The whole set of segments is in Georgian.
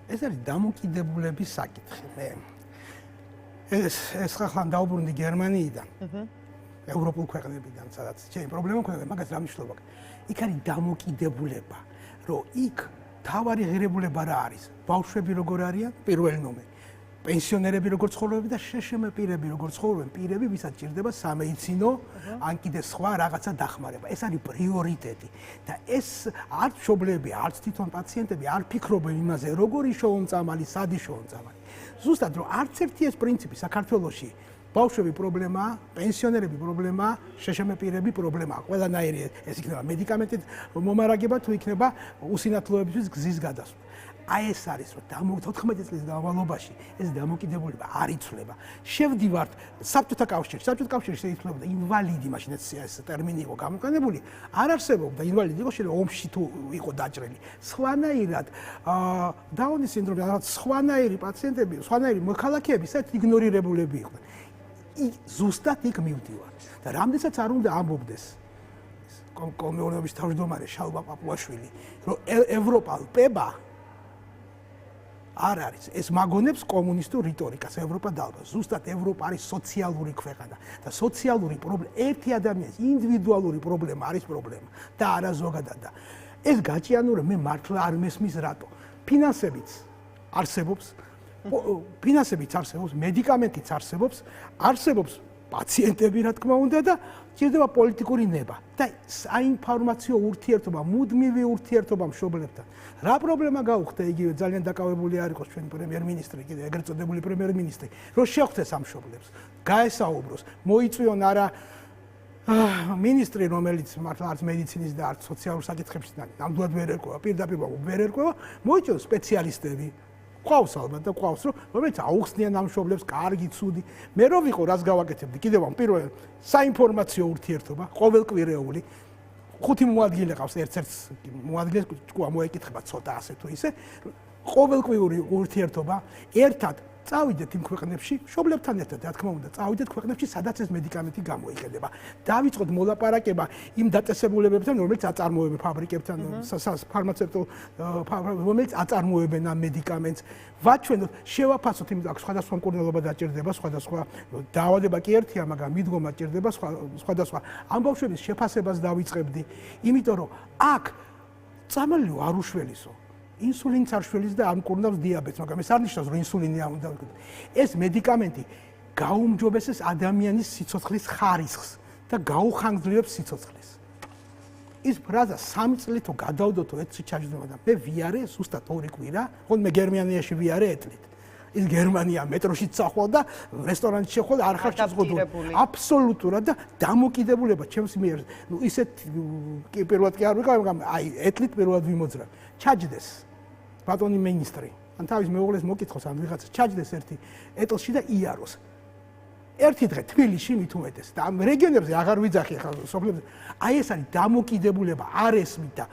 ეს არის დამოკიდებულების საკითხი. ეს ხან დაუბრუნდი გერმანიიდან. ევროპულ ქვეყნებიდან, სადაც ჩემი პრობლემა მქონდა, მაგას რა მნიშვნელობა აქვს? იქ არის დამოკიდებულება, რომ იქ თავარი ღირებულება რა არის? ბავშვები როგორ არიან? პირველი ნომერი. პენსიონერები როგორ ცხოვრობენ და შეშმ პირები როგორ ცხოვრობენ, პირები, ვისაც ჭირდება სამედიცინო, ან კიდე სხვა რაღაცა დახმარება. ეს არის პრიორიტეტი და ეს არც მშობლები, არც თვითონ პაციენტები არ ფიქრობენ იმაზე, როგორი შოუმწამალი, სადი შოუმწამალი. ზუსტად რომ არც ერთი ეს პრინციპი საქართველოში ბავშვები პრობლემაა, პენსიონერები პრობლემაა, შეშმ პირები პრობლემაა. ყველანაირი ეს იქნება მედიკამენტით მომარაგება თუ იქნება უსინათლოებისთვის გზის გადასვლა. აი ეს არის რომ 14 წლის განმავლობაში ეს დამოკიდებულება არ იცვლება. შევდივართ საბჭოთა კავშირში. საბჭოთა კავშირში იცვლებოდა ინვალიდი, მაშინ ეს ტერმინი იყო გამოყენებული. არ არსებობდა ინვალიდი, იყო შეიძლება ომში თუ იყო დაჭრილი. სხვანაირად დაუნის სინდრომი, რაღაც სხვანაირი პაციენტები, სხვანაირი მოქალაქეები საერთოდ იგნორირებულები იყვნენ. ზუსტად იქ მივდივარ და რამდენსაც არ უნდა ამბობდეს კომუნების თავმჯდომარე შალვა პაპუაშვილი, რომ ევროპა ლპება არ არის. ეს მაგონებს კომუნისტურ რიტორიკას ევროპა დალბა. ზუსტად ევროპა არის სოციალური ქვეყანა და სოციალური პრობლემა, ერთი ადამიანის ინდივიდუალური პრობლემა არის პრობლემა და არა ზოგადად. ეს გაჭიანურება მე მართლა არ მესმის რატო. ფინანსებიც არსებობს, მედიკამენტიც არსებობს პაციენტები რა თქმა უნდა და ჭირდება პოლიტიკური ნება და საინფორმაციო ურთიერთობა, მუდმივი ურთიერთობა მშობლებთან. რა პრობლემა გაუხდა იგივე ძალიან დაკავებული არ იყოს ჩვენი პრემიერ-მინისტრი, კიდე ეგრეთ წოდებული პრემიერ-მინისტრი, რომ შეხვდეს ამ მშობლებს, გაესაუბროს, მოიწვიონ არა მინისტრი, რომელიც მართლა არც მედიცინის და არც სოციალურ საკითხებში ნამდვილად ვერ ერკვევა, პირდაპირ ვერ ერკვევა, მოიწვიონ სპეციალისტები. ყავს ალბათ და ყავს რომელიც აუხსნიან ამ მშობლებს კარგი ცუდი მე რო ვიყო რას გავაკეთებდი კიდევ ამ პირველ საინფორმაციო ურთიერთობა ყოველკვირეული 5 მოადგილე ყავს ერთ-ერთ მოადგილეს მოეკითხება ცოტა ასე თუ ისე ყოველკვირეული ურთიერთობა ერთად წავიდეთ იმ ქვეყნებში მშობლებთან ერთად რა თქმა უნდა წავიდეთ ქვეყნებში სადაც ეს მედიკამენტი გამოიყენება დავიწყოთ მოლაპარაკება იმ დაწესებულებებთან რომელიც აწარმოებენ ფაბრიკებთან ფარმაცევტულ რომელიც აწარმოებენ ამ მედიკამენტს ვაჩვენოთ შევაფასოთ იმიტომ აქ სხვადასხვა მკურნალობა დაჭირდება სხვადასხვა დაავადება კი ერთია მაგრამ მიდგომა ჭირდება სხვადასხვა ამ ბავშვების შეფასებას დავიწყებდი იმიტომ რომ აქ წამალიო არ უშველისო ინსულინს არ შველის და არ მკურნავს დიაბეტს, მაგრამ ეს არ ნიშნავს, რომ ინსულინი არ უნდა ვიყიდო. ეს მედიკამენტი გაუმჯობესებს ადამიანის სიცოცხლის ხარისხს და გაუხანგრძლივებს სიცოცხლეს. ის ფრაზა 3 წლით თუ გადავდოთო ეთში ჩაჯდომა და მე ვიარე ზუსტად 2 კვირა, ხოლმე მე გერმანიაში ვიარე ეთლით. ის გერმანია მეტროშიც წახვალ და რესტორანში შეხვდა არ ხარ შეზღუდული. აბსოლუტურად და დამოკიდებულება ჩემს მიერ. ნუ ისეთ კი პირველად კი არ ვიყავ, მაგრამ აი ეთლით პირველად ვიმოძრა. ჩაჯდეს ბატონი მინისტრი, ან თავის მეუღლეს მოკითხოს ან ვიღაცა ჩაჯდეს ერთი ეტლში და იაროს. ერთი დღე თბილისში მით უმეტეს და ამ რეგიონებზე აღარ ვიძახი ახლა სოფლებზე. აი ეს არის დამოკიდებულება, არ ესმით და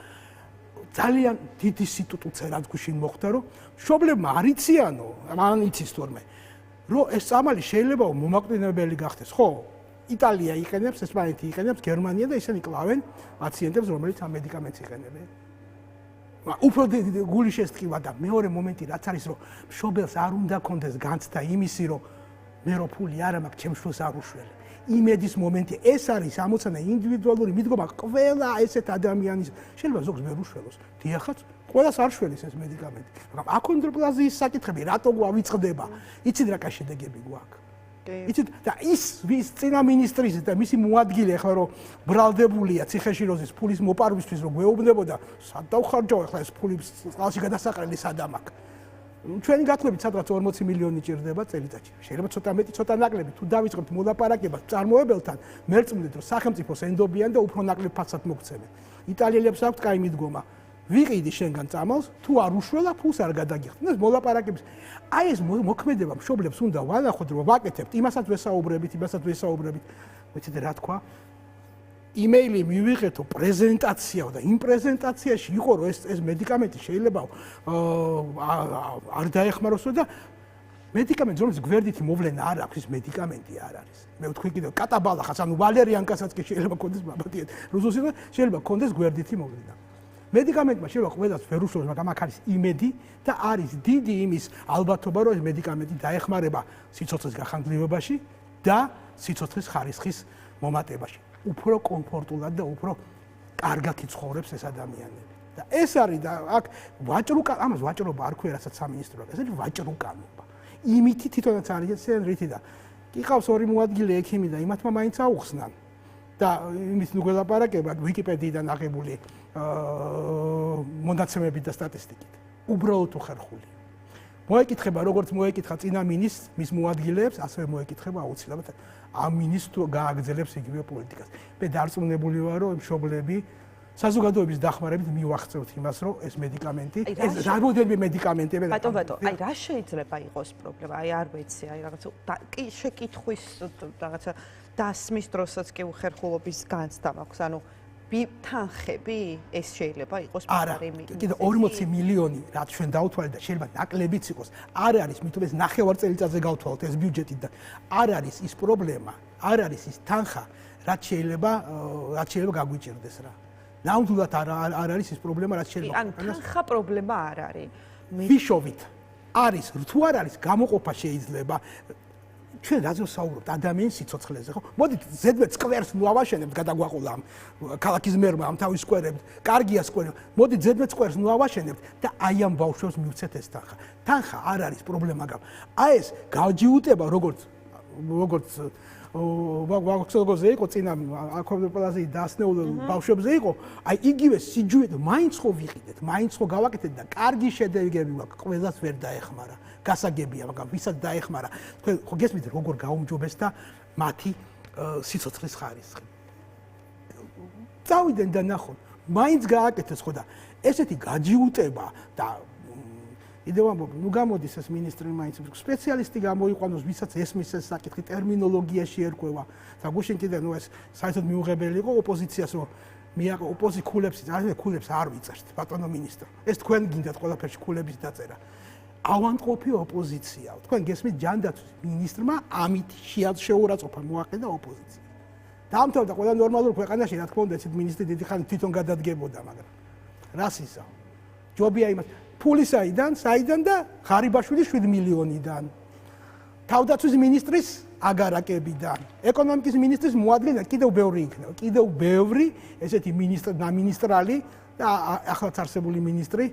ძალიან დიდი სიტუტუცე რაც გუშინ მოხდა, რომ მშობლებმა არ იციანო, მან იცის თორმე, რომ ეს წამალი შეიძლება მომაკვდინებელი გახდეს, ხო? იტალია იყენებს, ესპანეთი იყენებს, გერმანია და ისინი კლავენ პაციენტებს, რომელიც ამ მედიკამენტს იყენებენ. უფრო გული შესტკივა და მეორე მომენტი რაც არის რომ მშობელს არ უნდა კონდეს განცდა იმისი რომ მე რო ფული არ მაქვს ჩემს შვილს არ უშველე იმედის მომენტი ეს არის ამოცანა ინდივიდუალური მიდგომა ყველა ესეთ ადამიანის შეიძლება ზოგს ვერ უშველოს დიახაც ყველას არ შველის ეს მედიკამენტი მაგრამ აქონდროპლაზიის საკითხები რატო გვავიწყდება იცით რა კაშედეგები გვაქვს იცით და ის ვის წინა მინისტრის და მისი მოადგილე ახლა რომ ბრალდებულია ციხეშიროზის ფულის მოპარვისთვის რომ გვეუბნებოდა სად დავხარჯავ ახლა ეს ფული წყალში გადასაყრელი სადამ აქვს ჩვენი გათვლებით სადღაც 40 მილიონი ჭირდება წელიწადში შეიძლება ცოტა მეტი ცოტა ნაკლები თუ დავიწყებთ მოლაპარაკებას მწარმოებელთან მერწმუნდით რომ სახელმწიფოს ენდობიან და უფრო ნაკლებ ფასად მოგცემენ იტალიელებს აქვთ კაი მიდგომა ვიყიდი შენგან წამალს თუ არ უშველა ფულს არ გადაგიხდი ეს მოლაპარაკების აი ეს მოქმედება მშობლებს უნდა ვანახოთ რომ ვაკეთებთ იმასაც ვესაუბრებით ვიცით რა თქვა იმეილი მივიღეთო პრეზენტაცია და იმ პრეზენტაციაში იყო რომ ეს მედიკამენტი შეიძლება არ დაეხმაროსო და მედიკამენტი რომელიც გვერდითი მოვლენა არ აქვს ის მედიკამენტი არ არის მე ვთქვი კიდევ კატაბალახას ანუ ვალერიანკასაც კი შეიძლება კონდეს ბაბათიეთ რუსულში შეიძლება კონდეს გვერდითი მოვლენა მედიკამენტმა შეიძლება ყველას ვერ უშუალოს, მაგრამ აქ არის იმედი და არის დიდი იმის ალბათობა, რომ ეს მედიკამენტი დაეხმარება სიცოცხლის გახანგრძლივებაში და სიცოცხლის ხარისხის მომატებაში. უფრო კომფორტულად და უფრო კარგად იცხოვრებს ეს ადამიანები. და ეს არის და აქ ამას ვაჭრობა არ ქვია, რასაც სამინისტრო აქვს. ეს არის ვაჭრუკანობა. იმითი თვითონაც არის ეს რითი და კი ყავს ორი მოადგილე ექიმი და იმათმა მაინც აუხსნან. და იმის ნუ გველაპარაკებად ვიკიპედიიდან აღებული მონაცემებით და სტატისტიკით. უბრალოდ უხერხული. მოეკითხება, როგორც მოეკითხა წინა მინისტრს, მის მოადგილეებს, ასევე მოეკითხება აუცილებლად ამ მინისტრს თუ გააგრძელებს იგივე პოლიტიკას. მე დარწმუნებული ვარ, რომ მშობლები საზოგადოების დახმარებით მივახცევთ იმას, რომ ეს მედიკამენტი, ეს რამოდენიმე მედიკამენტები ბატონო, აი რა შეიძლება იყოს პრობლემა? აი არ ვიცი, აი რაღაცა კი შეკითხვის რაღაცა დასმის დროსაც კი უხერხულობის განცდა მაქვს, ანუ თანხები ეს შეიძლება იყოს პარიმი. კიდე 40 მილიონი რაც ჩვენ დავთვალეთ და შეიძლება ნაკლებიც იყოს. არ არის, მithom ეს 9 წელიწადზე გავთვალოთ ეს ბიუჯეტი და არ არის ის პრობლემა, არ არის ის თანხა, რაც შეიძლება გაგვიჭირდეს რა. ნამდვილად არ არის ის პრობლემა, რაც შეიძლება. ანუ თანხა პრობლემა არ არის. ვიშოვით არის, თუ არ არის გამოყოფა შეიძლება. ჩვენ რაზე ვსაუბრობთ ადამიანის სიცოცხლეზე, ხო? მოდით ზედმეტ სკვერს ნუავაშენებთ გადაგვაყოლა ამ ქალაქის მერმა ამ თავის სკვერებით. კარგია სკვერი. მოდით ზედმეტ სკვერს ნუავაშენებთ და აი ამ ბავშვებს მივცეთ ეს თანხა. თანხა არ არის პრობლემა გამ. აი ეს გაჯიუტება როგორც ვაქსელგოზე იყო წინა აკროპოლაზე დასნეულ ბავშვებზე იყო, აი იგივე სიჯუეტე მაინც ხო ვიყიდეთ, მაინც ხო გავაკეთეთ და კარგი შედეგები გვაქვს, ყველას ვერ დაეხმარა. გასაგებია, მაგრამ ვისაც დაეხმარა, თქვენ ხო გესმით როგორ გაუმჯობესდა მათი სიცოცხლის ხარისხი. წავიდნენ და ნახოთ, მაინც გააკეთეს ხო და ესეთი გაჯიუტება და კიდევ ამბობ, ნუ გამოდის ეს მინისტრი მაინც სპეციალისტი გამოიყვანოს, ვისაც ესმის ეს საკითხი ტერმინოლოგიაში ერკვევა. და გუშინ კიდე ნუ ეს საერთოდ მიუღებელი იყო ოპოზიციას, რომ ოპოზიციულებს არ ვიწერთ, ბატონო მინისტრო. ეს თქვენ გინდათ ყველაფერში ქულების დაწერა. ავანტყოფი ოპოზიციაა. თქვენ გესმით ჯანდაცვის მინისტრმა ამით შეურაცხყოფა მოაყენა ოპოზიცია. დაამთავრდა ყველა ნორმალურ ქვეყანაში, რა თქმა უნდა, ესეთ მინისტრი დიდი ხანი თვითონ გადადგებოდა, მაგრამ რას ისა? ჯობია იმას ფული საიდან და ღარიბაშვილი 7 მილიონიდან. თავდაცვის მინისტრის აგარაკებიდან. ეკონომიკის მინისტრის მოადგილე კიდევ ბევრი იქნება. კიდევ ბევრი ესეთი მინისტრალი და ახლაც არსებული მინისტრი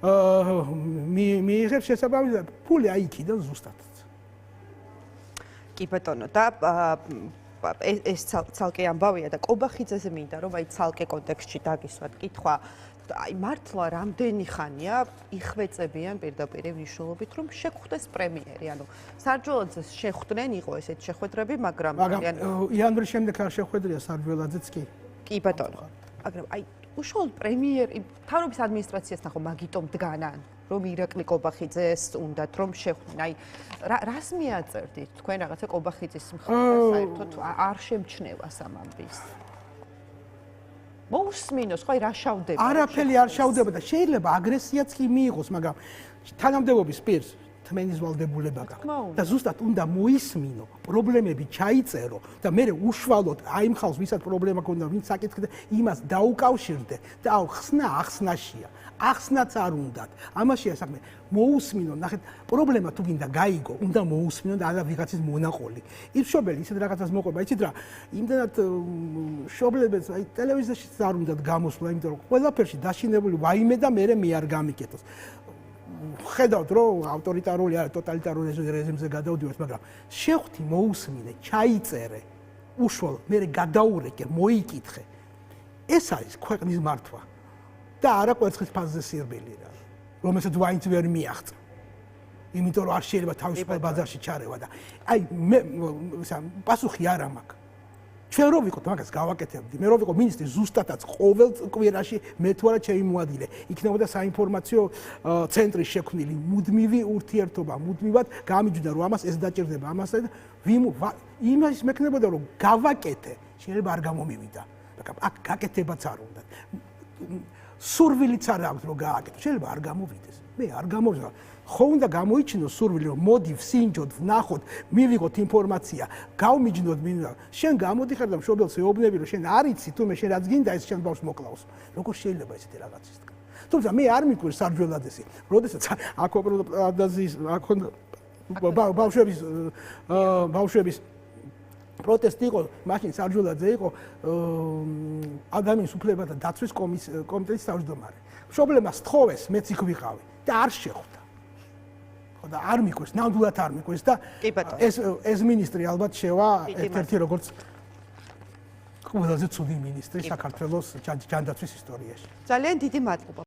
მიიღებს შესაბამისად ფული აი იქიდან ზუსტად. კი ბატონო და ეს ცალკე ამბავია და კობახიძეზე მინდა რომ აი ცალკე კონტექსტში დაგისვათ კითხვა აი მართლა რამდენი ხანია იხვეწებიან პირდაპირ მნიშვნელობით რომ შეხვდეს პრემიერი ანუ სარჯველაძეს შეხვდნენ იყო ესეთ შეხვედრები მაგრამ იანვრის შემდეგ არ შეხვედრია სარჯველაძეც კი ბატონო მაგრამ აი უშუალოდ პრემიერი თავრობის ადმინისტრაციას ნახო მაგიტომ დგანან რომ ირაკლი კობახიძეს უნდათ რომ შეხვდნენ აი რას მიაწერდით თქვენ რაღაცა კობახიძის მხარეს საერთოდ არ შემჩნევა სამამბის მოусმინოს ხო აი რა შავდება არაფერი არ შავდება და შეიძლება აგრესიაც კი მიიღოს მაგრამ თანამდებობის პირს თმენის ვალდებულება გაქვს და ზუსტად უნდა მოისმინო პრობლემები ჩაიწერო და მე უშუალოდ აი მხალს ვისაც პრობლემა ქონდა ვინც საკითხდა იმას დაუკავშირდე და ახსნაშია ახსნაც არ უნდათ ამაშია საქმე მოусმინო ნახეთ პრობლემა თუ გინდა გაიგო უნდა მოусმინო და არა ვიღაცის მონაყოლი ის მშობელი ისეთ რაღაცას მოყვება იცით რა იმდანად მშობლებს აი ტელევიზიაში არ უნდათ გამოსვლა იმიტომ რომ ყველაფერში დაშინებული ვაიმე და მე არ გამიკეთოს ხედავთ რომ ავტორიტარული არა ტოტალიტარული რეჟიმზე გადავდივართ მაგრამ შეხვთი მოусმინე ჩაიწერე უშუალოდ მე გადაურეკე მოიკითხე ეს არის ქვეყნის მართვა და არა კვერცხის ფაზზე სირბილი რა რომელსაც ვაინც ვერ მიაღწევ იმიტომ რომ არ შეიძლება თავისუფალ ბაზარში ჩარევა და აი მე პასუხი არ მაქვს ჩვენ რო ვიყოთ მაგას გავაკეთებდი მე რო ვიყო მინისტრი ზუსტადაც ყოველ კვირაში მე თუ არა ჩემი მოადგილე იქნებოდა საინფორმაციო ცენტრის შექმნილი მუდმივი ურთიერთობა მუდმივად გამიჯდა რომ ამას ეს დაჭირდება ამასა და იმას მექნებოდა რომ გავაკეთე შეიძლება არ გამომივიდა მაგრამ აქ გაკეთებაც არ უნდა სურვილიც არ აქვს რომ გააკეთო შეიძლება არ გამოვიდეს მე არ გამოვიდა ხო უნდა გამოიჩინოს სურვილი, რომ მოდი ვსინჯოთ, ვნახოთ, მივიღოთ ინფორმაცია, გავმიჯნოთ მინდა. შენ გამოდიხარ და მშობელს ეუბნები, რომ შენ არ იცი, თუმე შენ რაც გინდა ეს შენ ბავშვს მოკლავს. როგორ შეიძლება ესეთი რაღაცის თქვა? თუმცა მე არ მიკვირს სარჯველად ესე. როდესაც აქ ოპერატაზის აქ ბავშვების პროტესტი იყო, მაშინ სარჯველაძე იყო ადამიანის უფლებათა დაცვის კომიტეტის თავმჯდომარე. მშობლებმა სთხოვეს, მეც იქ ვიყავი და არ შეხვდა. ხო და არ მიკვირს, ნამდვილად არ მიკვირს და ეს მინისტრი ალბათ შევა ერთ-ერთი როგორც ყველაზე ცუდი მინისტრი საქართველოს ჯანდაცვის ისტორიაში. ძალიან დიდი მადლობა.